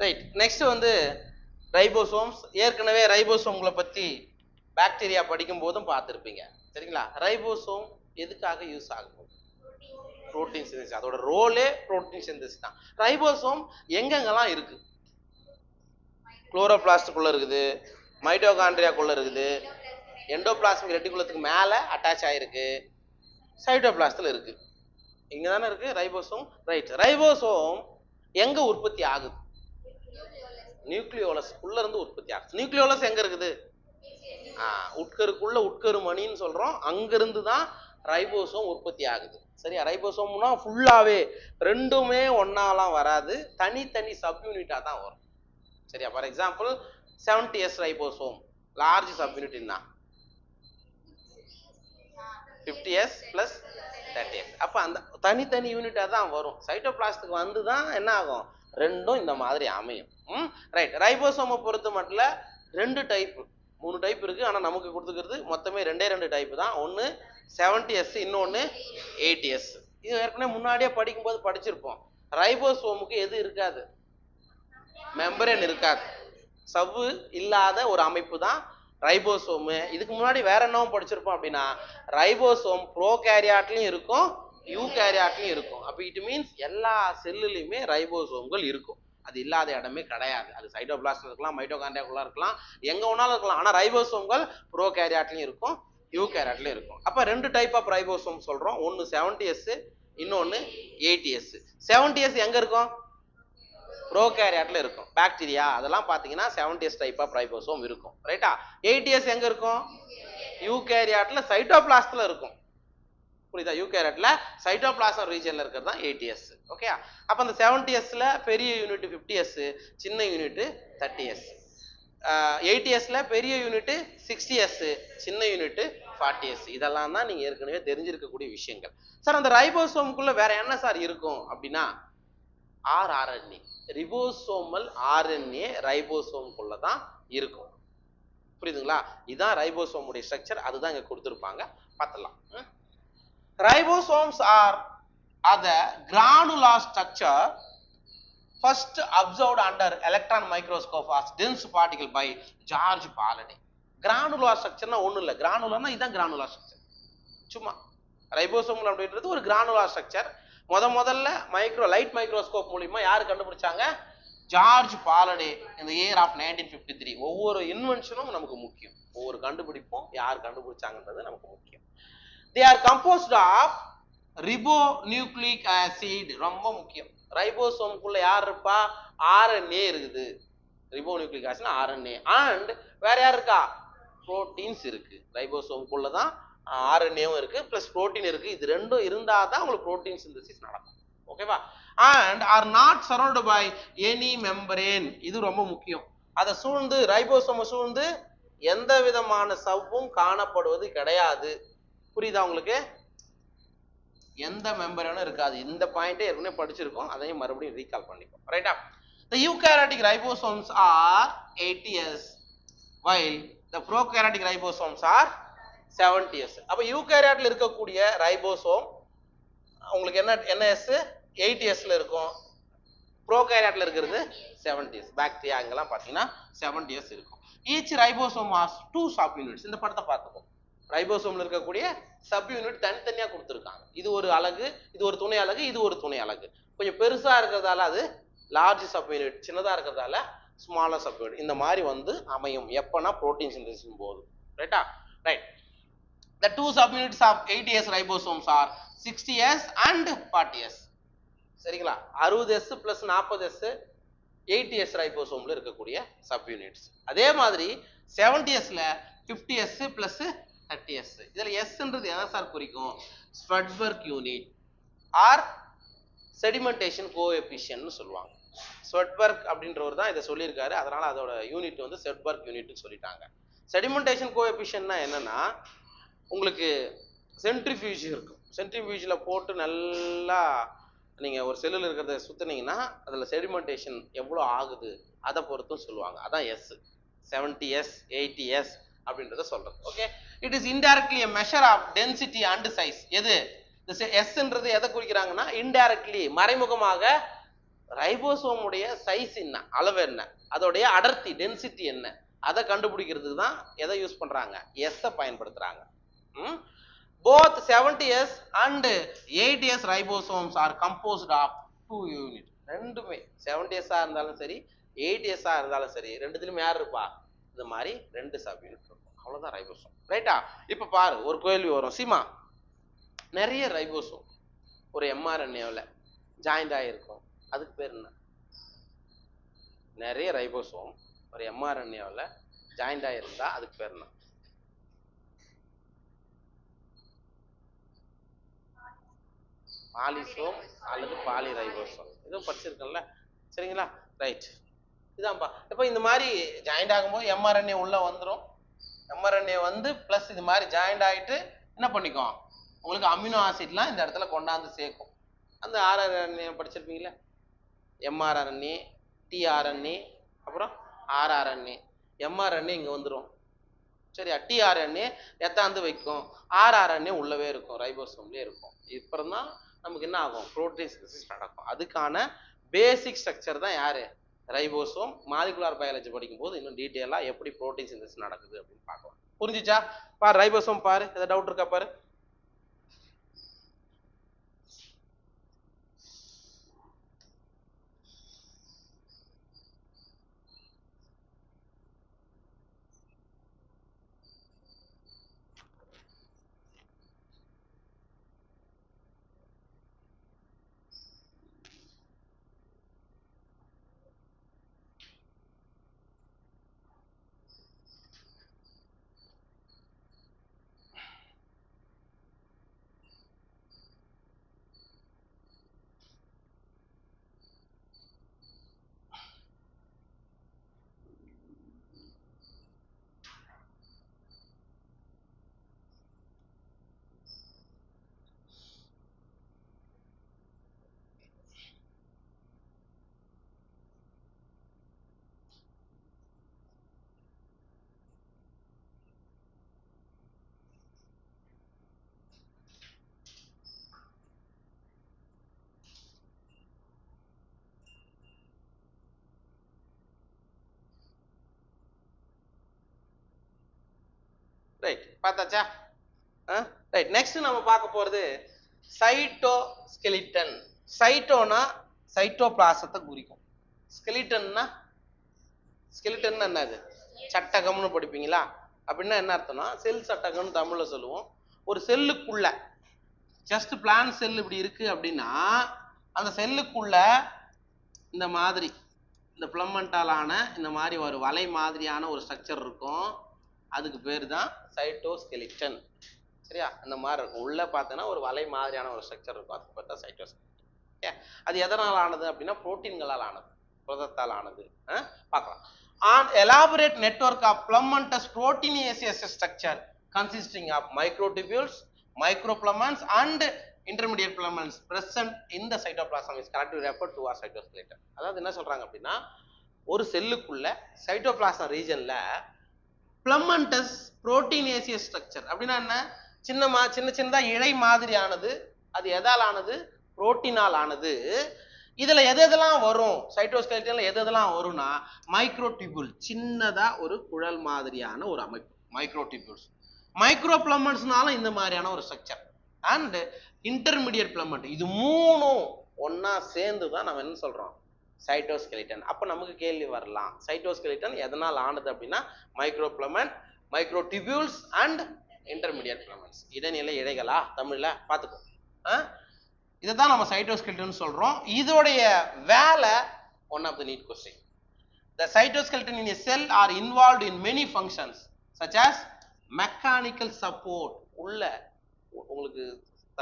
Right. Next வந்து ribosomes. ஏற்கனவே ரைபோசோம்களை பத்தி பாக்டீரியா படிக்கும் போதும் பார்த்துருப்பீங்க. சரிங்களா? ரைபோசோம் எதுக்காக யூஸ் ஆகும்? Protein synthesis. அதோட ரோலே புரோட்டீன் சிந்தசிஸ் தான். ரைபோசோம் எங்கெங்கெல்லாம் இருக்கு? குளோரோபிளாஸ்டுக்குள்ள இருக்குது, மைட்டோகாண்ட்ரியாக்குள்ள இருக்குது, எண்டோபிளாஸ்மிக் ரெட்டிகுலத்துக்கு மேல அட்டாச் ஆயிருக்கு, சைட்டோபிளாஸ்ட்ல இருக்கு. இங்க தானே இருக்கு ரைபோசோம். ரைட். ரைபோசோம் எங்க உற்பத்தி ஆகுது? நியூக்ளியோலஸ் உள்ள இருந்து உற்பத்தி ஆகுது. நியூக்ளியோலஸ் எங்க இருக்குது? உட்கருக்குள்ள உட்கரு மணின்னு சொல்றோம். அங்கிருந்து தான் ரைபோசோம் உற்பத்தி ஆகுது. சரியா? ரைபோசோம்னா ஃபுல்லாவே ரெண்டுமே ஒன்னாலாம் வராது, தனித்தனி சப் யூனிட்டா தான் வரும். சரியா? For example 70S ribosome large sub யூனிட்னா 50S + 30S. அப்ப அந்த தனித்தனி யூனிட்டா தான் வரும். சைட்டோபிளாஸ்டுக்கு வந்து தான் என்ன ஆகும்? ரெண்டும் இந்த மாதிரி அமையும். ரைட். ரைபோசோமை பொறுத்த மட்டும் 2 டைப், 3 டைப் இருக்கு. ஆனா நமக்கு கொடுத்துக்கிறது மொத்தமே 2 டைப் தான். ஒன்னு 70S, இன்னொன்னு 80S. இது ஏற்கனவே முன்னாடியே படிக்கும்போது படிச்சிருப்போம். ரைபோசோமுக்கு எது இருக்காது? மெம்பரேன் இருக்காது. சவ்வு இல்லாத ஒரு அமைப்பு தான் ரைபோசோமு. இதுக்கு முன்னாடி வேற என்னவும் படிச்சிருப்போம் அப்படின்னா, ரைபோசோம் ப்ரோகாரியாட்லயும் இருக்கும், யூகாரியாட்லயும் இருக்கும். அப்ப இட் மீன்ஸ் எல்லா செல்லுலயுமே ரைபோசோம்கள் இருக்கும். அது இல்லாத இடமே கிடையாது. அது சைட்டோபிளாஸ்ட்ல இருக்கலாம், மைட்டோகாண்ட்ரியாக்குள்ள இருக்கலாம், எங்க வேணாலும் இருக்கலாம். ஆனா ரைபோசோம்கள் ப்ரோகாரியாட்லயும் இருக்கும், யூகாரியாட்லயும் இருக்கும். அப்ப 2 டைப் ஆஃப் ரைபோசோம் சொல்றோம். ஒன்னு 70S, இன்னொன்னு 80S. 70S எங்க இருக்கும்? ப்ரோகாரியாட்ல இருக்கும். பாக்டீரியா அதெல்லாம் பாத்தீங்கன்னா 70S டைப் ஆஃப் ரைபோசோம் இருக்கும். ரைட்டா? 80S எங்க இருக்கும்? யூகாரியாட்ல சைட்டோபிளாஸ்ட்ல இருக்கும். புரியுதா? யூகாரியாட்ல சைட்டோபிளாசம் ரீஜன்ல இருக்கிறது தான் 80S. ஓகே. அப்ப அந்த 70Sல பெரிய யூனிட் 50S, சின்ன யூனிட் 30S. 80Sல பெரிய யூனிட் 60S, சின்ன யூனிட் 40S. இதெல்லாம் தான் நீங்க ஏற்கனவே தெரிஞ்சிருக்கக்கூடிய விஷயங்கள். சார் அந்த ரைபோசோமுக்குள்ள வேற என்ன சார் இருக்கும் அப்படின்னா, RNA, ரிபோசோமல் RNA ரைபோசோமுக்குள்ள தான் இருக்கும். புரியுதுங்களா? இதுதான் ரைபோசோமுடைய ஸ்ட்ரக்சர். அதுதான் இங்க கொடுத்திருப்பாங்க, பார்த்தலாம். Ribosomes are the granular structure first observed under electron microscope as dense particle by George Paladay. Granular structure na ஒண்ணும் இல்ல. granularனா இதான் granular structure. சும்மா ரைபோசோம் அப்படின்றது ஒரு granular structure. முதல்ல லைட் மைக்ரோஸ்கோப் மூலமா யாரு கண்டுபிடிச்சாங்க? ஜார்ஜ் பாலடே இந்த இயர் ஆஃப் 1953. ஒவ்வொரு இன்வென்ஷனும் நமக்கு முக்கியம். ஒவ்வொரு கண்டுபிடிப்பும் யார் கண்டுபிடிச்சாங்கன்றது நமக்கு முக்கியம். They are composed of ribonucleic acid. ரொம்ப முக்கியம். ரைபோசோமுக்குள்ள யார் இருப்பா? RNA இருக்குது. Ribonucleic acid RNA. அண்ட் வேற யார் இருக்கா? புரோட்டீன்ஸ் இருக்கு. ரைபோசோமுக்குள்ள தான் RNAவும் இருக்கு, பிளஸ் புரோட்டீன் இருக்கு. இது ரெண்டும் இருந்தா தான் உங்களுக்கு புரோட்டீன் சிந்தசிஸ் நடக்கும். ஓகேவா? And are not surrounded by any membrane. இது ரொம்ப முக்கியம். அதை சூழ்ந்து ரைபோசோமை சூழ்ந்து எந்த விதமான சவ்வும் காணப்படுவது கிடையாது. புரியுதா உங்களுக்கு? எந்த மெம்பரேனும் இருக்காது. இந்த பாயிண்டே ஏற்கனவே படிச்சிருக்கோம், அதையும் மறுபடியும் ரீகால் பண்ணிப்போம். ரைட்டா? The eukaryotic ribosomes are 80S while the prokaryotic ribosomes are 70S. அப்ப யூகாரியாட்ல இருக்கக்கூடிய ரைபோசோம் உங்களுக்கு என்ன S? 80Sல இருக்கும். ப்ரோகாரியாட்ல இருக்கிறது 70S. பாக்டீரியா அங்கெல்லாம் பாத்தீங்கன்னா 70S இருக்கும். Each ribosome has 2 sub units. இந்த படத்தை பார்த்துக்கோ. ரைபோசோம்ல இருக்கக்கூடிய சப் யூனிட் தனித்தனியா கொடுத்துருக்காங்க. இது ஒரு அலகு, இது ஒரு துணை அலகு, இது ஒரு துணை அலகு. கொஞ்சம் பெருசா இருக்கிறதால அது லார்ஜ் சப் யூனிட், சின்னதா இருக்கிறதால ஸ்மாலர் சப் யூனிட். இந்த மாதிரி வந்து அமையும் எப்பனா புரோட்டீன் சிந்தசிஸ் போது. ரைட்டா? Right. The 2 subunits of 80S ribosomes are 60S and 40S. சரிங்களா? 60S plus 40S 80S ரைபோசோம்ல இருக்கக்கூடிய சப் யூனிட்ஸ். அதே மாதிரி 70Sல 50S plus 30S. இதுல Sன்றது எதை சார் குறிக்கும்? ஸ்வெட்பர்க் யூனிட் ஆர் செடிமெண்டேஷன் கோஎஃபிஷியன்ட்னு சொல்லுவாங்க. ஸ்வெட்பர்க் அப்படின்றவர் தான் இதை சொல்லியிருக்காரு. அதனால அதோட யூனிட் வந்து ஸ்வெட்பர்க் யூனிட்னு சொல்லிட்டாங்க. செடிமெண்டேஷன் கோஎஃபிஷியன்ட்னா என்னன்னா, உங்களுக்கு சென்ட்ரிஃபியூஜ் இருக்கும். சென்ட்ரிஃபியூஜ்ல போட்டு நல்லா நீங்க ஒரு செல்லுல இருக்கிறத சுத்தினீங்கன்னா அதுல செடிமெண்டேஷன் எவ்வளவு ஆகுது அதை பொறுத்தும் சொல்லுவாங்க. அதான் S. 70S 80S அப்படின்றத சொல்றது. Okay. It is indirectly a measure of density and size. எது? S ன்றது எதை குறிக்கிறாங்கன்னா, இன்டைரக்ட்லி மறைமுகமாக ரைபோசோம் உடைய சைஸ் என்ன, அளவு என்ன, அதோடைய அடர்த்தி டென்சிட்டி என்ன, அதை கண்டுபிடிக்கிறதுக்கு தான் எதை யூஸ் பண்றாங்க, எஸ் பயன்படுத்துறாங்க. Both 70S and 80S ribosomes are composed of 2 units. ரெண்டுமே 70S இருந்தாலும் சரி 80S இருந்தாலும் சரி ரெண்டுத்திலும் யார் இருப்பா, இந்த மாதிரி 2 சப் யூனிட் இருக்கும். அவ்வளவுதான் ரைபோசோம். ரைட்டா? இப்ப பாரு ஒரு கேள்வி வரும், சீமா நிறைய ரைபோசோம் ஒரு mRNAவில் ஜாயிண்ட் ஆகிருக்கும், அதுக்கு பேர் என்ன? நிறைய ரைபோசோம் ஒரு mRNAவில் ஜாயிண்ட் ஆகிருந்தா அதுக்கு பேர் என்ன? பாலிசோம் அல்லது பாலிரைபோசோம். இதுவும் படிச்சிருக்கோம்ல, சரிங்களா? ரைட், இதான்பா. இப்போ இந்த மாதிரி ஜாயிண்ட் ஆகும்போது mRNA உள்ள வந்துடும். mRNA வந்து பிளஸ் இது மாதிரி ஜாயிண்ட் ஆகிட்டு என்ன பண்ணிக்கும், உங்களுக்கு அமினோ ஆசிட்லாம் இந்த இடத்துல கொண்டாந்து சேர்க்கும். அந்த RNA படிச்சிருப்பீங்களே, mRNA, tRNA, அப்புறம் rRNA. mRNA இங்கே வந்துடும், சரியா? tRNA எத்தாந்து வைக்கும், rRNA உள்ளவே இருக்கும், ரைபோசோம்லேயே இருக்கும். அப்புறம் தான் நமக்கு என்ன ஆகும், புரோட்டீன் சிந்தசிஸ் நடக்கும். அதுக்கான பேசிக் ஸ்ட்ரக்சர் தான் யாரு, ரைபோசோம். மாலிகுலார் பயாலஜி படிக்கும் போது இன்னும் டீட்டெயிலா எப்படி புரோட்டீன் சிந்தசிஸ் நடக்குது அப்படின்னு பார்க்கலாம். புரிஞ்சுச்சா? பாரு ரைபோசோம் பாரு, ஏதாவது டவுட் இருக்கா பாரு. ரைட், பார்த்தாச்சா? ரைட், நெக்ஸ்ட் நம்ம பார்க்க போறது சைட்டோஸ்கெலிட்டன். சைட்டோனா சைட்டோபிளாசத்தை குறிக்கும், ஸ்கெலிட்டன்னா ஸ்கெலிட்டன் என்னது, சட்டகம்னு படிப்பீங்களா? அப்படின்னா என்ன அர்த்தம்னா செல் சட்டகம்னு தமிழ்ல சொல்லுவோம். ஒரு செல்லுக்குள்ள ஜஸ்ட் பிளான் செல் இப்படி இருக்கு அப்படின்னா அந்த செல்லுக்குள்ள இந்த மாதிரி இந்த பிளமெண்டாலான இந்த மாதிரி ஒரு வலை மாதிரியான ஒரு ஸ்ட்ரக்சர் இருக்கும், அதுக்கு பேர் தான் சைட்டோஸ்கெலிட்டன். சரியா? அந்த மாதிரி இருக்கும், உள்ள பார்த்தோன்னா ஒரு வலை மாதிரியான ஒரு ஸ்ட்ரக்சர் இருக்கும், அதுக்கு பேர் தான் சைட்டோஸ்கெலிட்டன். அது எதனால் ஆனது அப்படின்னா புரோட்டீன்களால் ஆனது, புரதத்தால் ஆனது. பார்க்கலாம். An elaborate network of filamentous proteinaceous structure consisting of microtubules, microfilaments and intermediate filaments present in the cytoplasm is correctly referred to as cytoskeleton. அதாவது என்ன சொல்றாங்க அப்படின்னா ஒரு செல்லுக்குள்ள சைட்டோபிளாசம் ரீஜன்ல filamentous proteinaceous structure அப்படின்னா என்ன, சின்ன சின்னதா இழை மாதிரியானது, அது எதால் ஆனது, புரோட்டீனால் ஆனது. இதுல எதெல்லாம் வரும், சைட்டோஸ்கெலிட்டன்ல எதெல்லாம் வரும்னா மைக்ரோடியூபிள், சின்னதா ஒரு குழல் மாதிரியான ஒரு அமைப்பு, மைக்ரோடியூபிள்ஸ். மைக்ரோபிளமெண்ட்ஸ்னாலும் இந்த மாதிரியான ஒரு ஸ்ட்ரக்சர், அண்ட் இன்டர்மீடியட் பிளமெண்ட். இது மூணும் ஒன்னா சேர்ந்து தான் நம்ம என்ன சொல்றோம், சைட்டோஸ்கெலிட்டன். அப்ப நமக்கு கேள்வி வரலாம், சைட்டோஸ்கெலிட்டன் எதனால் ஆனது அப்படின்னா மைக்ரோபிளமெண்ட், மைக்ரோடியூபிள்ஸ் அண்ட் இன்டர்மீடியட் பிளமெண்ட்ஸ். இடைநிலை இழைகளா தமிழ்ல பார்த்துக்கோ. இதுதான் நம்ம சைட்டோஸ்கெலிட்டன் சொல்றோம். இதோடைய வேலை one of the NEET question. The cytoskeleton in a cell are involved in many functions such as mechanical support. உள்ள உங்களுக்கு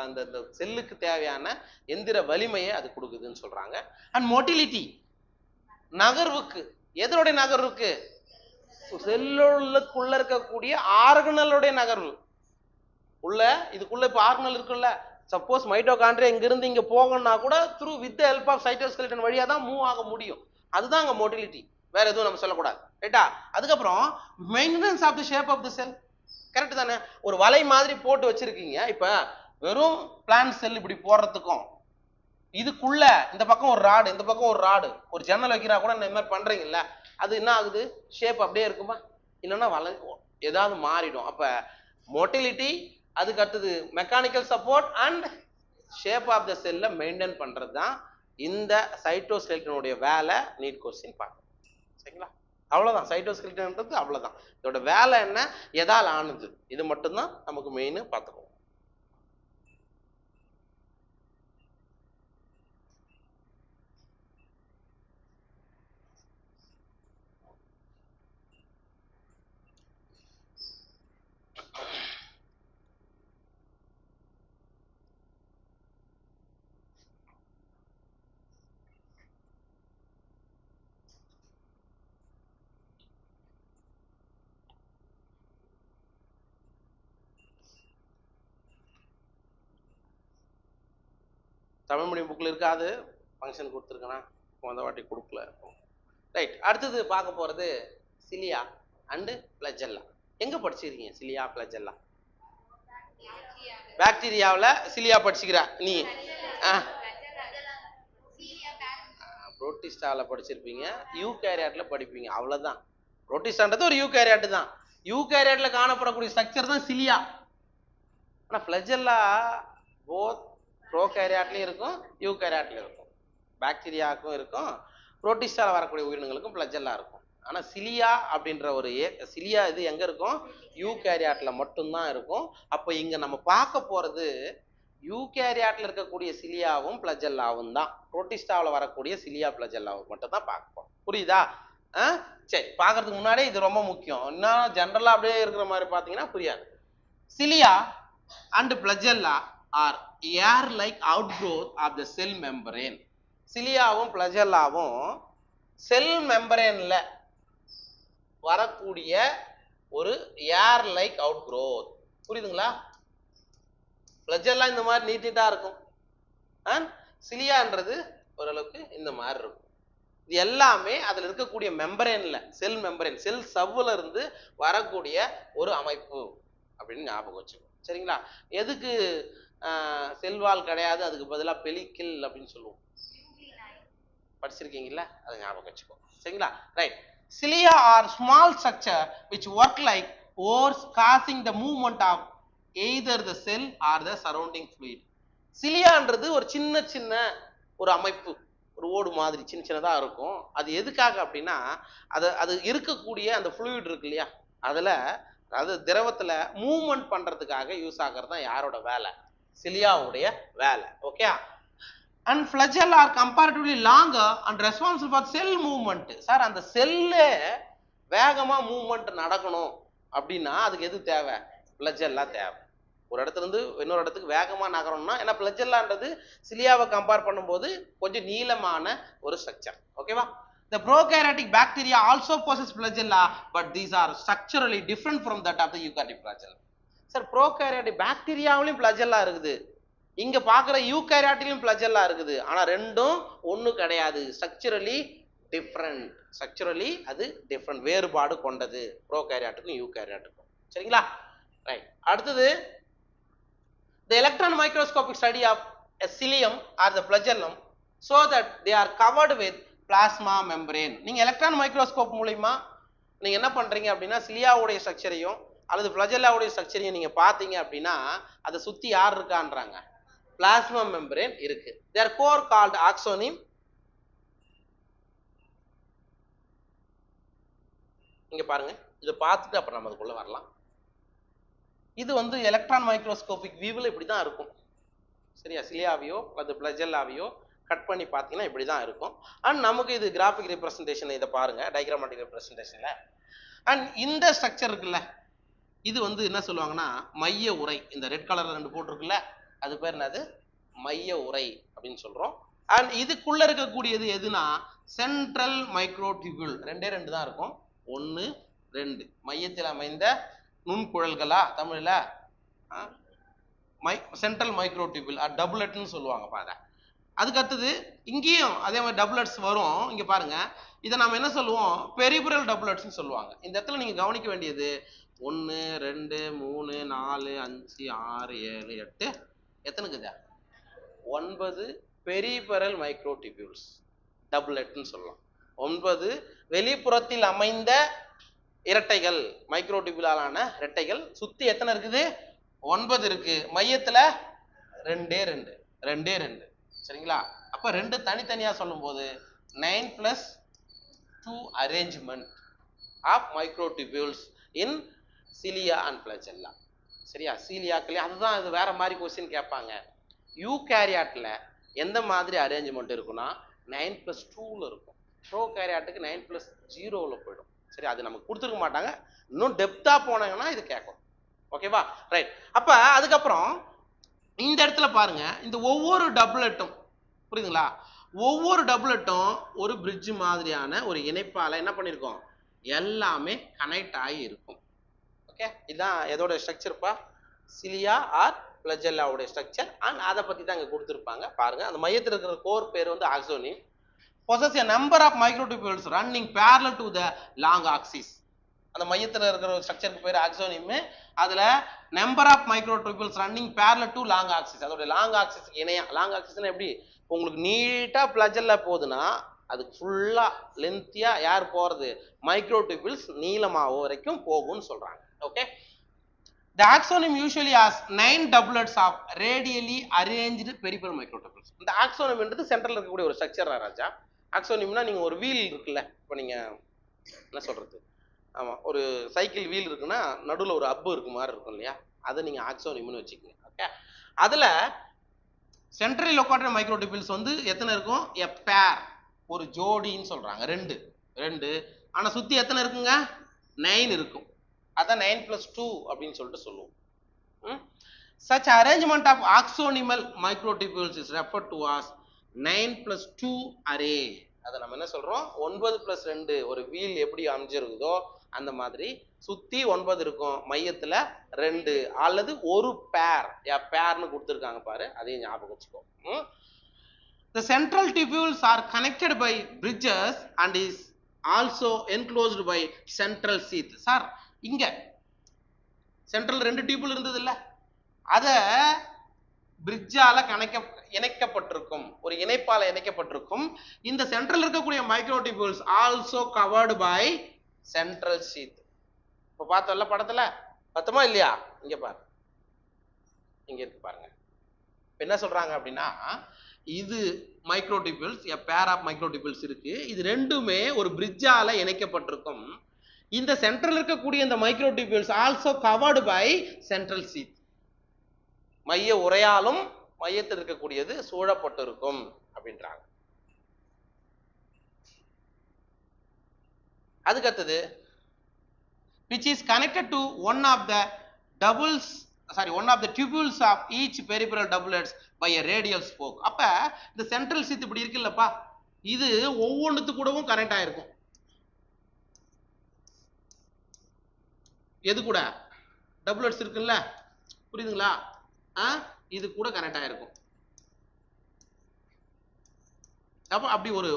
அந்த செல்லுக்கு தேவையான எந்திர வலிமையை அது கொடுக்குதுன்னு சொல்றாங்க. அண்ட் மொட்டிலிட்டி, நகர்வுக்கு. எதனுடைய நகர்வுக்கு, செல்லுக்குள்ள இருக்கக்கூடிய ஆர்கனலுடைய நகர்வு. உள்ள இதுக்குள்ள இப்ப ஆர்கனல் இருக்குல்ல, சப்போஸ் மைட்டோகாண்ட்ரியா இங்கிருந்து இங்க போகணும்னா கூட த்ரூ வித் ஹெல்ப் ஆஃப் சைட்டோஸ்கெலிட்டன் வழியா தான் மூவ் ஆக முடியும். அதுதான் அங்க மோட்டிலிட்டி, வேற எதுவும் நம்ம சொல்லக்கூடாது. ரைட்டா? அதுக்கப்புறம் maintenance of the shape of the cell. Correct தானே? ஒரு வலை மாதிரி போட்டு வச்சிருக்கீங்க, இப்ப வெறும் பிளான்ட் செல் இப்படி போடுறதுக்கும் இதுக்குள்ள இந்த பக்கம் ஒரு ராடு, இந்த பக்கம் ஒரு ராடு, ஒரு ஜன்னல் வைக்கிறா கூட இந்த மாதிரி பண்றீங்கல்ல, அது என்ன ஆகுது? ஷேப் அப்படியே இருக்குமா? இல்லைன்னா ஏதாவது மாறிடும். அப்ப மோட்டிலிட்டி, அதுக்கு அடுத்தது mechanical support and shape of the செல்ல மெயின்டைன் பண்றது தான் இந்த சைட்டோஸ்கெலட்டனுடைய வேலை. நீட் கொஸ்டின் பார்க்கணும். சரிங்களா? அவ்வளவுதான். சைட்டோஸ்கெலட்டன்ன்றது அவ்வளவுதான். இதோட வேலை என்ன, எதால் ஆனது, இது மட்டும்தான் நமக்கு மெயின் பார்த்துக்கணும். தமிழ் மீடியம் புக்கில் இருக்காது, ஃபங்க்ஷன் கொடுத்துருக்கேனா, அந்த வாட்டி கொடுக்கல. ரைட். அடுத்தது பார்க்க போகிறது சிலியா அண்டு ஃப்ளஜெல்லா. எங்கே படிச்சிருக்கீங்க சிலியா ஃப்ளஜெல்லா? பாக்டீரியாவில் சிலியா படிச்சுக்கிறா நீ? புரோட்டிஸ்டாவில் படிச்சிருப்பீங்க, யூகேரியாட்டில் படிப்பீங்க, அவ்வளோதான். புரோட்டிஸ்டான்றது ஒரு யூகேரியாட்டு தான். யூகேரியாட்டில் காணப்படக்கூடிய ஸ்ட்ரக்சர் தான் சிலியா. ஆனால் ஃப்ளஜெல்லா போத் ப்ரோகேரியாட்லையும் இருக்கும், யூகேரியாட்லையும் இருக்கும். பாக்டீரியாவுக்கும் இருக்கும், புரோட்டிஸ்டால வரக்கூடிய உயிரினங்களுக்கும் ஃப்ளஜெல்லா இருக்கும். ஆனால் சிலியா அப்படின்ற ஒரு சிலியா இது எங்கே இருக்கும்? யூகேரியாட்டில் மட்டும்தான் இருக்கும். அப்போ இங்கே நம்ம பார்க்க போகிறது யூகேரியாட்டில் இருக்கக்கூடிய சிலியாவும் ஃப்ளஜெல்லாவும் தான். புரோட்டிஸ்டாவில் வரக்கூடிய சிலியா ஃப்ளஜெல்லாவும் மட்டும் தான் பார்க்க போகிறோம். புரியுதா? சரி, பார்க்கறதுக்கு முன்னாடியே இது ரொம்ப முக்கியம். இன்னும் ஜென்ரலாக அப்படியே இருக்கிற மாதிரி பார்த்தீங்கன்னா புரியாது. Cilia and flagella are hair like outgrowth of the cell membrane. சிலியாவும் ஃப்ளஜெல்லாவும் செல் மெம்பரேன்ல வரக்கூடிய ஒரு ஏர் லைக் அவுட்க்ரோத். புரியுதுங்களா? ஃப்ளஜெல்லா இந்த மாதிரி நீட்டா இருக்கும், சிலியான்றது ஓரளவுக்கு இந்த மாதிரி இருக்கும். இது எல்லாமே அதில் இருக்கக்கூடிய மெம்பரேன்ல, செல் மெம்பரேன், செல் சவ்வுல இருந்து வரக்கூடிய ஒரு அமைப்பு அப்படின்னு ஞாபகம் வச்சுக்கணும். சரிங்களா? எதுக்கு செல்வால் கிடையாது, அதுக்கு பதிலாக பெலிக்கில் அப்படின்னு சொல்லுவோம். படிச்சிருக்கீங்களா? அதை ஞாபகம் வச்சுக்கோ. சரிங்களா? Right. Cilia are small structure which work like oars causing the movement of either the cell or the surrounding fluid. சிலியான்றது ஒரு சின்ன சின்ன ஒரு அமைப்பு, ஒரு ஓடு மாதிரி சின்ன சின்னதாக இருக்கும். அது எதுக்காக அப்படின்னா, அது இருக்கக்கூடிய அந்த ஃப்ளூயிட் இருக்கு இல்லையா, அதில், அதாவது திரவத்தில் மூவ்மெண்ட் பண்ணுறதுக்காக யூஸ் ஆகிறது தான் யாரோட வேலை? சிலியாவுடைய வேலை. Okay. And flagella are comparatively longer and responsible for cell movement. Sir, அந்த செல்லே வேகமாக மூவ்மெண்ட் நடக்கணும் அப்படின்னா அதுக்கு எது தேவை? ஃப்ளஜெல்லா தேவை. ஒரு இடத்துல இருந்து இன்னொரு இடத்துக்கு வேகமாக நகரணும்னா, ஏன்னா ஃப்ளஜெல்லான்றது சிலியாவை கம்பேர் பண்ணும்போது கொஞ்சம் நீளமான ஒரு ஸ்ட்ரக்சர். ஓகேவா? The prokaryotic bacteria also possess flagella, but these are structurally different from that of the eukaryotic flagella. Sir, prokaryotic பாக்டீரியாவிலும் ஃப்ளஜெல்லா இருக்குது, இங்க பார்க்குற யூகேரியாட்டிலும் ஃப்ளஜெல்லா இருக்குது. ஆனால் ரெண்டும் ஒன்று கிடையாது. Structurally different. ஸ்ட்ரக்சரலி அது டிஃப்ரெண்ட், வேறுபாடு கொண்டது ப்ரோகாரியாட்டுக்கும் யூகேரியாட்டுக்கும். சரிங்களா? ரைட். அடுத்தது, the electron microscopic study of a cilium or the flagellum so that they are covered with plasma membrane. நீங்க எலக்ட்ரான் மைக்ரோஸ்கோப் மூலமா நீங்க என்ன பண்றீங்க அப்படின்னா, சிலியாவுடைய ஸ்ட்ரக்சரையும் அல்லது ஃப்ளஜெல்லாவுடைய ஸ்ட்ரக்சரையும் நீங்க பார்த்தீங்க அப்படின்னா, அதை சுத்தி யார் இருக்கான்றாங்க? பிளாஸ்மா மெம்பரேன் இருக்கு. their core called axoneme. இங்க பாருங்க, இதை பார்த்துட்டு அப்புறம் நம்ம அதுக்குள்ள வரலாம். இது வந்து எலக்ட்ரான் மைக்ரோஸ்கோபிக் வியூவில் இப்படி தான் இருக்கும். சரியா? சிலியாவையோ அல்லது ஃப்ளஜெல்லாவையோ கட் பண்ணி பார்த்தீங்கன்னா இப்படி தான் இருக்கும். அண்ட் நமக்கு இது கிராஃபிக் ரெப்ரசன்டேஷன், இதை பாருங்க, டயக்ராமேட்டிக் ரெப்ரசன்டேஷன்ல. அண்ட் இந்த ஸ்ட்ரக்சர் இருக்குல்ல, இது வந்து என்ன சொல்லுவாங்கன்னா மைய உறை. இந்த ரெட் கலர்ல 2 போட்டிருக்குல்ல, அது பேர் என்னது? மைய உறை அப்படின்னு சொல்றோம். அண்ட் இதுக்குள்ள இருக்கக்கூடியது எதுனா சென்ட்ரல் மைக்ரோடியூபிள். 2 தான் இருக்கும், 1 2 மையத்தில் அமைந்த நுண்குழல்களா தமிழ்ல சென்ட்ரல் மைக்ரோடியூபிள் டபுளட்னு சொல்லுவாங்க பாருங்க. அதுக்கு அடுத்தது இங்கேயும் அதே மாதிரி டபுளட்ஸ் வரும். இங்க பாருங்க, இதை நம்ம என்ன சொல்லுவோம்? பெரிபரல் டபுளட்ஸ்னு சொல்லுவாங்க. இந்த இடத்துல நீங்க கவனிக்க வேண்டியது 1 2 3 4 5 6 7 8 எத்தனைக்குதா? 9 பெரிபெரல் மைக்ரோடிபியூல்ஸ் டபுளெட்னு சொல்லலாம். 9 வெளிப்புறத்தில் அமைந்த இரட்டைகள், மைக்ரோடிபியூலான இரட்டைகள். சுத்தி எத்தனை இருக்குது? 9 இருக்கு. மையத்துல 2 சரிங்களா? அப்ப 2 தனித்தனியா சொல்லும் போது 9+2 arrangement of microtubules in cilia and flagella. சரியா? சீலியாக்களே அதுதான். இது வேற மாதிரி கொஸ்டின் கேட்பாங்க. யூகேரியாட்ல எந்த மாதிரி அரேஞ்ச்மெண்ட் இருக்குன்னா 9+2ல இருக்கும். ப்ரோகேரியாட்டுக்கு 9+0ல போயிடும். சரி, அது நமக்கு கொடுத்துருக்க மாட்டாங்க. இன்னும் டெப்தா போனாங்கன்னா இது கேட்கும். ஓகேவா? ரைட். அப்ப அதுக்கப்புறம் இந்த இடத்துல பாருங்க, இந்த ஒவ்வொரு டபுளெட்டும் புரியுதுங்களா? ஒவ்வொரு டபுளெட்டும் ஒரு பிரிட்ஜ் மாதிரியான ஒரு இணைப்பால என்ன பண்ணிருக்கோம்? எல்லாமே கனெக்ட் ஆகி இருக்கும். ஓகே, இதுதான் எதோட ஸ்ட்ரக்சர்ப்பா? சிலியா ஆர் ஃபிளஜெல்லாவோட ஸ்ட்ரக்சர். அண்ட் அதை பத்தி தான் இங்க கொடுத்துருப்பாங்க. பாருங்க, அந்த மையத்தில் இருக்கிற கோர் பேர் வந்து ஆக்சோனியம். possess a number of microtubules running parallel to the long axis. அந்த மையத்துல இருக்கிற ஸ்ட்ரக்சருக்கு பேர் ஆக்சோனியம். அதுல number of microtubules running parallel to long axis. அதோட லாங் ஆக்சிஸ்க்கு இணையா. லாங் ஆக்சிஸ்னா எப்படி? உங்களுக்கு நீட்டா ஃபிளஜெல்லா போகுதுன்னா அதுக்கு ஃபுல்லா லென்த்தியா யார் போறது? மைக்ரோடிபியூல்ஸ் நீளமாவோ வரைக்கும் போகும்னு சொல்றாங்க. Okay, the axonium usually has 9 doublets of radially arranged peripheral microtubules. இந்த ஆக்சோனியம் என்றது சென்டர்ல இருக்கக்கூடிய ஒரு ஸ்ட்ரக்சர் ராஜா. ஆக்சோனியம்னா நீங்க ஒரு வீல் இருக்குல்ல, இப்போ நீங்க என்ன சொல்றது, ஆமா, ஒரு சைக்கிள் வீல் இருக்குன்னா நடுவில் ஒரு அப்பு இருக்கு மாதிரி இருக்கும் இல்லையா, அதை நீங்க ஆக்சோனியம்னு வச்சுக்கோங்க. ஓகே, அதுல சென்ட்ரல் லொக்கேட்டட் மைக்ரோடிபியூல்ஸ் வந்து எத்தனை இருக்கும்? எ பேர், ஒரு ஜோடின்னு சொல்றாங்க. 2 ஆனா சுத்தி எத்தனை இருக்குங்க? 9 இருக்கும். அதான் 9+2 அப்படின்னு சொல்லிட்டு சொல்லுவோம். Such arrangement of axonimal microtubules is referred to as 9+2 array. அதை நம்ம என்ன சொல்றோம்? 9+2 ஒரு வீல் எப்படி அமைஞ்சிருக்குதோ அந்த மாதிரி சுத்தி 9 இருக்கும், மையத்துல 2 அல்லது ஒரு பேர், பேர்னு கொடுத்துருக்காங்க பாரு, அதையும் ஞாபகம் வச்சுக்கோ. The central tubules are connected by bridges and is also enclosed by central sheath. Sir, இங்க சென்ட்ரல் 2 டியூபிள் இருந்தது இல்ல, அத பிரிட்ஜால இணைக்கப்பட்டிருக்கும், ஒரு இணைப்பால இணைக்கப்பட்டிருக்கும். இந்த சென்ட்ரல் இருக்கக்கூடிய microtubules also covered by central sheath. இப்ப பார்த்தோம்ல படத்துல, பத்தமா இல்லையா? இங்க பாரு, இங்க இருக்கு பாருங்க. என்ன சொல்றாங்க அப்படின்னா, இது மைக்ரோடிபியூல்ஸ், a pair of microtubules இருக்கு. இது ரெண்டுமே ஒரு பிரிட்ஜால இணைக்கப்பட்டிருக்கும். இந்த சென்ட்ரல் இருக்கக்கூடிய இந்த microtubules also covered by central sheath. மைய உரையாலும் மையத்தில் இருக்கக்கூடியது சூழப்பட்டிருக்கும் அப்படின்றாங்க. அதுக்கு அடுத்தது which is connected to one of the tubules of each peripheral doublets by a radial spoke. அப்ப இந்த சென்ட்ரல் ஷீத் இப்படி இருக்குல்லப்பா, இது ஒவ்வொன்றுத்து கூடவும் கனெக்ட் ஆயிருக்கும். எது கூட? டபுளட்ஸ் இருக்குல்ல, புரியுதுங்களா? இது கூட கனெக்ட் ஆயிருக்கும். அப்ப அப்படி ஒரு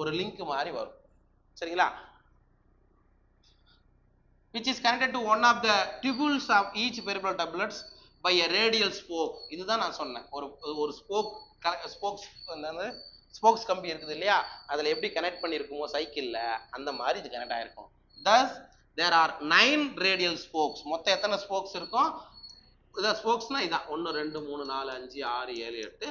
ஒரு லிங்க் மாதிரி வரும். சரிங்களா? which is connected to one of the tubules of each peripheral doublets by a radial spoke. இதுதான் நான் சொன்னேன், ஒரு ஸ்போக்ஸ் கம்பி இருக்குது இல்லையா, அதுல எப்படி கனெக்ட் பண்ணிருக்குமோ சைக்கிள்ல, அந்த மாதிரி இது கனெக்ட் ஆயிருக்கும். thus there are 9 radial spokes. மொத்தம் எத்தனை ஸ்போக்ஸ் இருக்கும்? இதான் ஸ்போக்ஸ்னா இதான் 1 2 3 4 5 6 7 8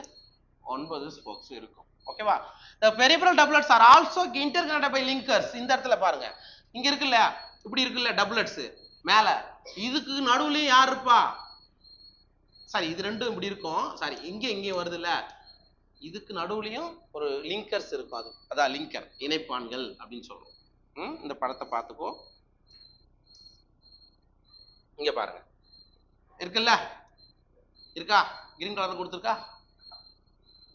9 ஸ்போக்ஸ் இருக்கும். ஓகேவா? the peripheral doublets are also interconnected by linkers. இந்த இடத்துல பாருங்க, இங்க இருக்குல்ல, இப்படி இருக்குல்ல டபுளட்ஸ் மேல, இதுக்கு நடுவுலயும் யார் இருப்பா? சாரி, இது ரெண்டும் இப்படி இருக்கும். சாரி, இங்கே வருது இல்ல, இதுக்கு நடுவுலயும் ஒரு லிங்கர்ஸ் இருக்கும். அதான் லிங்கர், இணைப்பான்கள் அப்படின்னு சொல்றோம். இந்த படத்தை பார்த்துக்கோ. இங்க பாருங்க, இருக்குல்ல, இருக்கா? கிரீன் கலர் கொடுத்துருக்கா?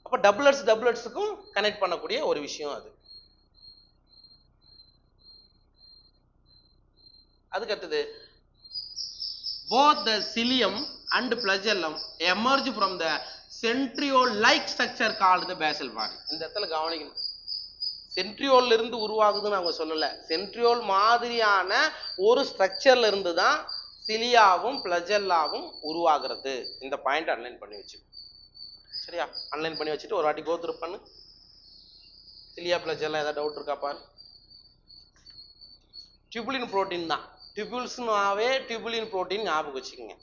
அப்ப டபுளட்ஸுக்கும் கனெக்ட் பண்ணக்கூடிய ஒரு விஷயம் அது. அதுக்கு அடுத்தது both the cilium and flagellum emerge from the centriole like structure called the basal body. இந்த இடத்துல கவனிக்கணும், சென்ட்ரியோல்ல இருந்து உருவாகுதுன்னு அவங்க சொல்லல, சென்ட்ரியோல் மாதிரியான ஒரு ஸ்ட்ரக்சர்ல இருந்து தான் சிலியாவும் பிளஜெல்லாவும் உருவாகிறது. இந்த பாயிண்ட் அன்லைன் பண்ணி வச்சுக்கோ. சரியா? ஆன்லைன் பண்ணி வச்சுட்டு ஒரு வாட்டி கோ த்ரூ பண்ணு. சிலியா பிளஜெல்லாம் ஏதாவது டவுட் இருக்காப்பா? டியூபுலின் புரோட்டீன் தான். டியூபுல்ஸ்னாவே டியூபுலின் புரோட்டீன் ஞாபகம் வச்சுக்கோங்க.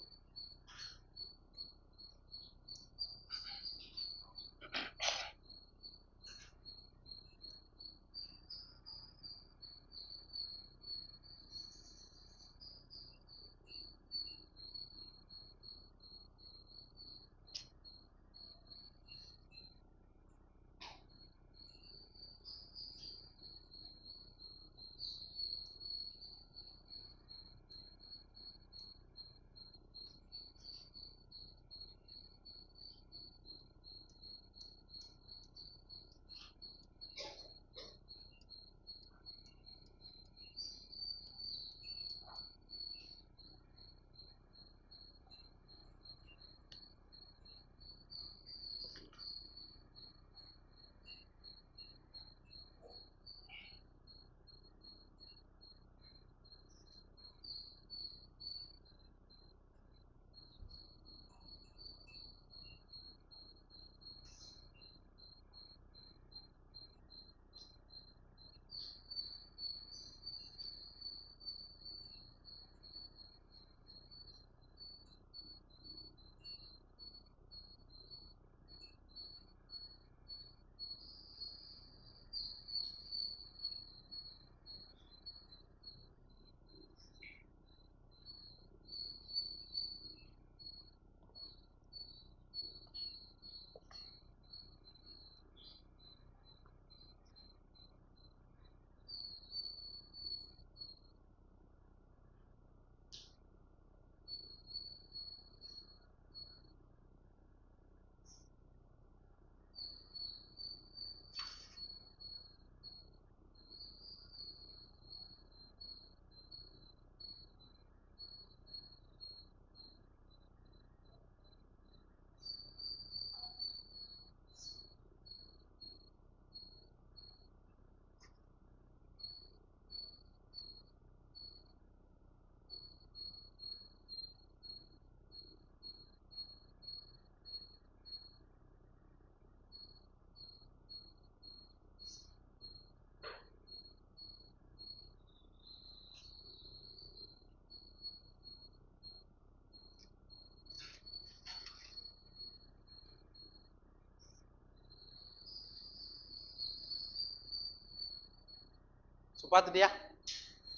பார்த்துட்டியா?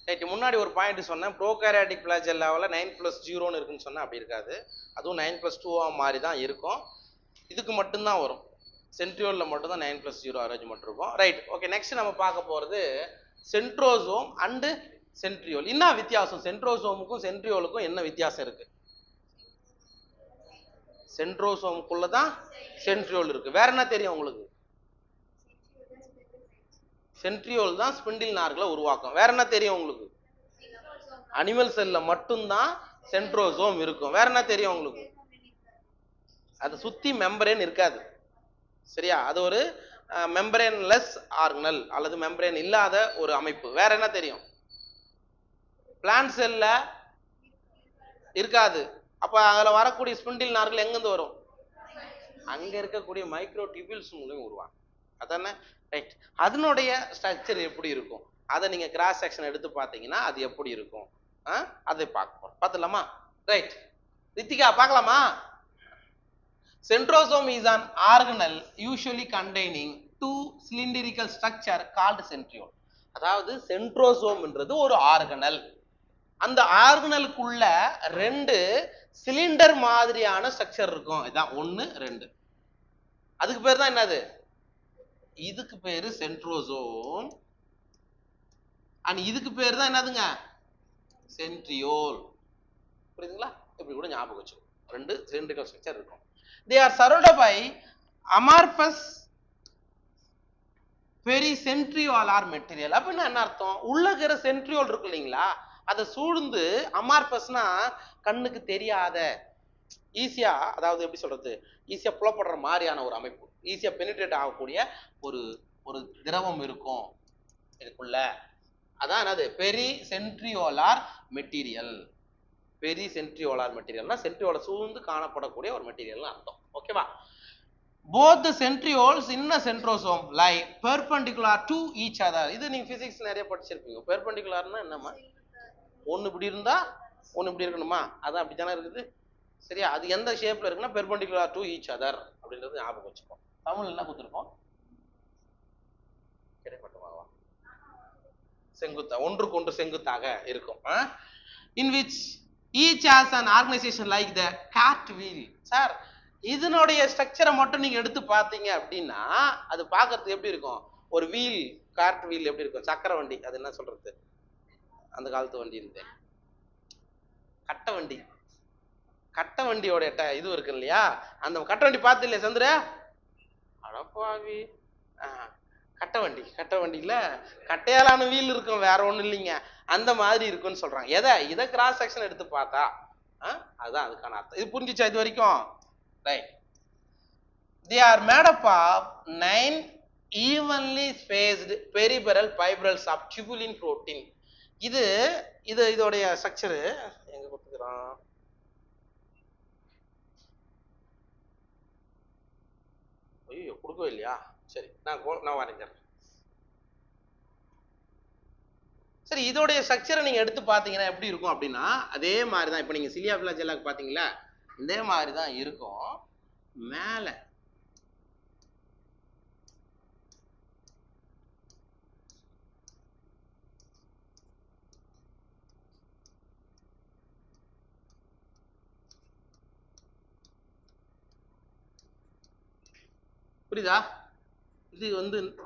ரைட். முன்னாடி ஒரு பாயிண்ட் சொன்னேன், ப்ரோகாரியாட்டிக் ஃபிளாஜெல்லாவில் 9+0 இருக்குன்னு சொன்னேன். அப்படி இருக்காது, அதுவும் 9+2 மாதிரி தான் இருக்கும். இதுக்கு மட்டும்தான் வரும், சென்ட்ரியோலில் மட்டும்தான் 9+0 அரேஞ்ச்மெண்ட் இருக்கும். Right, okay. நெக்ஸ்ட் நம்ம பார்க்க போகிறது சென்ட்ரோசோம் அண்டு சென்ட்ரியோல். என்ன வித்தியாசம்? சென்ட்ரோசோமுக்கும் சென்ட்ரியோலுக்கும் என்ன வித்தியாசம் இருக்கு? சென்ட்ரோசோமுக்குள்ள தான் சென்ட்ரியோல் இருக்கு. வேற என்ன தெரியும் உங்களுக்கு? சென்ட்ரியோல் தான் ஸ்பிண்டில் நார்களை உருவாக்கும். வேற என்ன தெரியும் உங்களுக்கு? அனிமல் செல்ல மட்டும்தான் சென்ட்ரோசோம் இருக்கும். வேற என்ன தெரியும் உங்களுக்கு? அது சுத்தி மெம்பரேன் இருக்காது. சரியா? அது ஒரு மெம்பரேன்லெஸ் ஆர்கனல் அல்லது மெம்பரேன் இல்லாத ஒரு அமைப்பு. வேற என்ன தெரியும்? பிளான்ட் செல்ல இருக்காது. அப்ப அதுல வரக்கூடிய ஸ்பிண்டில் நார்கள் எங்கிருந்து வரும்? அங்க இருக்கக்கூடிய மைக்ரோ டியூபிள்ஸ் மூலம் உருவாங்க. அதானே? ரைட். அதனுடைய ஸ்ட்ரக்சர் எப்படி இருக்கும் அதை நீங்க கிராஸ் செக்ஷன் எடுத்து பார்த்தீங்கன்னா அது எப்படி இருக்கும் அதை பார்ப்போம். பார்த்துலாமா? ரைட். ரித்திகா பார்க்கலாமா? Centrosome is an organelle usually containing two cylindrical structure called centriole. அதாவது சென்ட்ரோசோம்ன்றது ஒரு ஆர்கனல். அந்த ஆர்கனலுக்குள்ள ரெண்டு சிலிண்டர் மாதிரியான ஸ்ட்ரக்சர் இருக்கும். இதான் 1 2. அதுக்கு பேர் தான் என்னது? இதுக்கு பேரு சென்ட்ரோசோம். அண்ட் இதுக்கு பேர் தான் என்னதுங்க? சென்ட்ரியோல். புரியுதுங்களா? இப்படி கூட ஞாபகம் வச்சுக்கோ. ரெண்டு சிலிண்டரிக்கல் ஸ்ட்ரக்சர் இருக்கும். They are surrounded by amorphous pericentriolar material. அப்படின்னா என்ன அர்த்தம்? உள்ள இருக்கிற சென்ட்ரியோல் இருக்கு இல்லைங்களா, அதை சூழ்ந்து அமார்பஸ்னா கண்ணுக்கு தெரியாத ஈஸியா, அதாவது எப்படி சொல்றது, ஈஸியா புலப்படுற மாதிரியான ஒரு அமைப்பு, ஈஸியா பெனிட்ரேட் ஆகக்கூடிய ஒரு ஒரு திரவம் இருக்கும் இதுக்குள்ள. அதான் என்னது? பெரிசென்ட்ரியோலார் மெட்டீரியல். பெரிசென்ட்ரியோலார் மெட்டீரியல்னா சென்ட்ரியோல சூழ்ந்து காணப்படக்கூடிய ஒரு மெட்டீரியல் அர்த்தம். ஓகேவா? both the centrioles in a centrosome lie perpendicular to each other. இது நீங்க physics நிறைய படிச்சிருப்பீங்க. பெர்பெண்டிகுலர்னா என்னமா? ஒன்னு இப்படி இருந்தா ஒன்னு இப்படி இருக்கணுமா? அது அப்படி தானே இருக்குது. சரியா? அது எந்த ஷேப்ல இருக்குன்னா perpendicular to each other அப்படின்றது ஞாபகம் வச்சுக்கோ. தமிழ் என்ன கொடுத்திருக்கோம்? கிடைப்பட்டமாவா? செங்குத்தா, ஒன்றுக்கு ஒன்று செங்குத்தாக இருக்கும். In which each has an organization like the cart wheel. Sir இதனுடைய ஸ்ட்ரக்சரை மட்டும் நீங்க எடுத்து பார்த்தீங்க அப்படின்னா அது பார்க்கறதுக்கு எப்படி இருக்கும்? ஒரு வீல், கார்ட் வீல் எப்படி இருக்கும்? சக்கர வண்டி, அது என்ன சொல்றது, அந்த காலத்து வண்டி இருந்தேன், கட்ட வண்டி. கட்ட வண்டியோட இது இருக்கு இல்லையா, அந்த கட்ட வண்டி பார்த்து இல்லையா சந்திர? அடப்பாவி, கட்ட வண்டி, கட்ட வண்டியில கட்டையாலான வீல் இருக்கும், வேற ஒண்ணும் இல்லைங்க, அந்த மாதிரி இருக்குன்னு சொல்றாங்க. இதை கிராஸ் செக்ஷன் எடுத்து பார்த்தா அதுதான் அதுக்கான அர்த்தம். இது புரிஞ்சிச்சா இது வரைக்கும்? Right. They are made up of 9 evenly spaced peripheral fibrils of tubulin protein. இதோடைய ஸ்ட்ரக்சர் எங்க கொடுத்துக்கிறோம்? ஐயோ கொடுக்கவே இல்லையா? சரி, நான் வரைஞ்சிடறேன். சரி, இதோடைய ஸ்ட்ரக்சரை நீங்க எடுத்து பாத்தீங்கன்னா எப்படி இருக்கும் அப்படின்னா அதே மாதிரி தான். இப்போ நீங்க சிலியா ஃபிளாஜெல்லாக்கு பாத்தீங்களா, இதே மாதிரி தான் இருக்கும். மேல புரியுதா? இது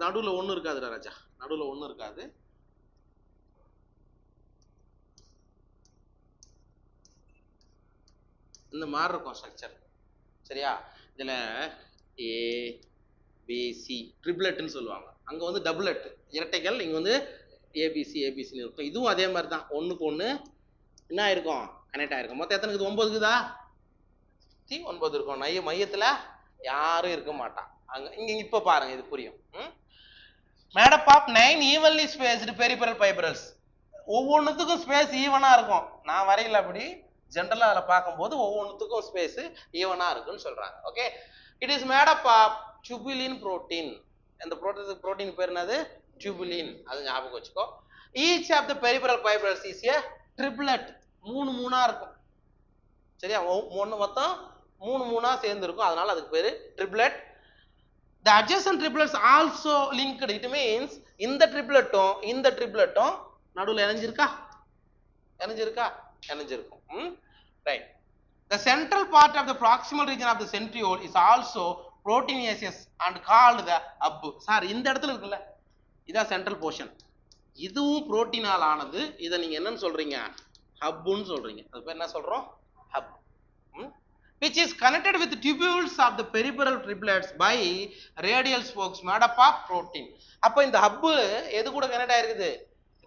நடுவுல ஒண்ணு இருக்காதுடா ராஜா, நடுவுல ஒண்ணு இருக்காது. இந்த மாதிரி இருக்கும் ஸ்ட்ரக்சர். சரியா? இதுல ABC ட்ரிப்ளெட்னு சொல்லுவாங்க, அங்க டபுளெட் இரட்டைகள், இங்க ஏபிசி ஏபிசின்னு இருக்கும். இதுவும் அதே மாதிரி தான், ஒண்ணுக்கு ஒண்ணு என்ன ஆயிருக்கும், கனெக்ட் ஆயிருக்கும். மொத்தம் எத்தனை இருக்குது? 9 இருக்குதா? 9 இருக்கும். மையத்துல யாரும் இருக்க மாட்டான். அங்க இங்க இப்ப பாருங்க, இது புரியும். made up of 9 evenly spaced peripheral fibrils. ஒவ்வொன்றுத்துக்கும் ஸ்பேஸ் ஈவனா இருக்கும். நான் வரையில அப்படி ஜென்ரலா அதில் பார்க்கும்போது ஒவ்வொன்றுத்துக்கும் ஸ்பேஸ் ஈவனா இருக்குன்னு சொல்றாங்க. Okay, it is made up of tubulin protein. அந்த புரோட்டீன் பேர் என்னது? டியூபுலின். அது ஞாபகம் வச்சுக்கோ. Each of the peripheral fibres is a triplet. மூணா இருக்கும். சரியா? மொத்தம் மூணா சேர்ந்து இருக்கும், அதனால அதுக்கு பேரு triplet. The adjacent triplets also linked. It means இந்த ட்ரிப்ளெட்டும் நடுவுல இணைஞ்சிருக்கும். Right. The central part of the proximal region of the centriole is also proteinaceous and called the hub. Sir இந்த இடத்துல இருக்குல்ல, இதான் சென்ட்ரல் போர்ஷன், இதுவும் புரோட்டீனால் ஆனது. இதை நீங்க என்னன்னு சொல்றீங்க? ஹப்னு சொல்றீங்க. அது பேர் என்ன சொல்றோம்? Hub. Which is connected with tubules of the peripheral triplets by radial spokes made up of protein. அப்ப இந்த ஹப் எது கூட கனெக்ட் ஆயிருக்குது?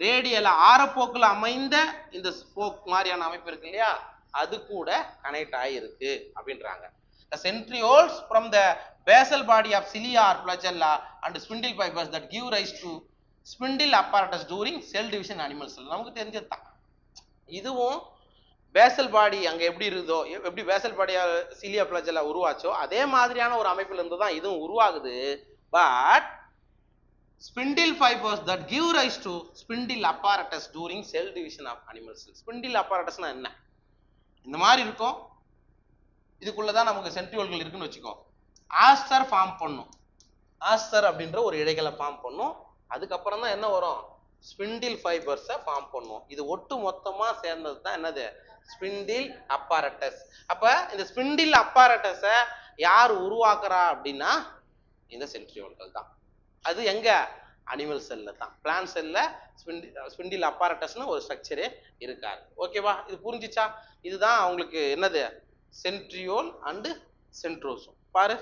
ரேடியல் ஆரப்போக்குல அமைந்த இந்த ஸ்போக் மாதிரியான அமைப்பு இருக்கு இல்லையா, அது கூட கனெக்ட் ஆயிருக்கு அப்படின்றாங்க. The centrioles from the basal body of cilia or flagella and spindle fibers that give rise to spindle apparatus during cell division animal cell. நமக்கு தெரிஞ்சதுதான். இதுவும் பேசல் பாடி அங்க எப்படி இருக்குதோ, எப்படி பேசல் பாடியா சிலியா ஃபிளாஜெல்லா உருவாச்சோ அதே மாதிரியான ஒரு அமைப்புல இருந்து தான் இதுவும் உருவாகுது. But spindle fibers that give rise to spindle apparatus during cell division of animal cells. spindle apparatusனா என்ன? இந்த மாதிரி இருக்கும். இதுக்குள்ளதான் நமக்கு சென்ட்ரியோல்கள் இருக்குன்னு வச்சுக்கோ. ஆஸ்டர் ஃபார்ம் பண்ணும். ஆஸ்டர் அப்படின்ற ஒரு இழைகளை ஃபார்ம் பண்ணும். அதுக்கப்புறம் தான் என்ன வரும்? ஸ்பிண்டில் ஃபைபர்ஸை ஃபார்ம் பண்ணும். இது ஒட்டு மொத்தமா சேர்ந்தது தான் என்னது? ஸ்பிண்டில் அப்பaratus. அப்ப இந்த ஸ்பிண்டில் அப்பaratusஐ யார் உருவாக்குறா அப்படின்னா இந்த சென்ட்ரியோல்கள் தான். அது எங்க? அனிமல் செல்ல தான். பிளான்ட் செல்ல ஸ்பிண்டில் அப்பaratusனு ஒரு ஸ்ட்ரக்சரே இருக்காது. ஓகேவா? இது புரிஞ்சிச்சா? இதுதான் அவங்களுக்கு என்னது? Centriole and centrosome. பாரு.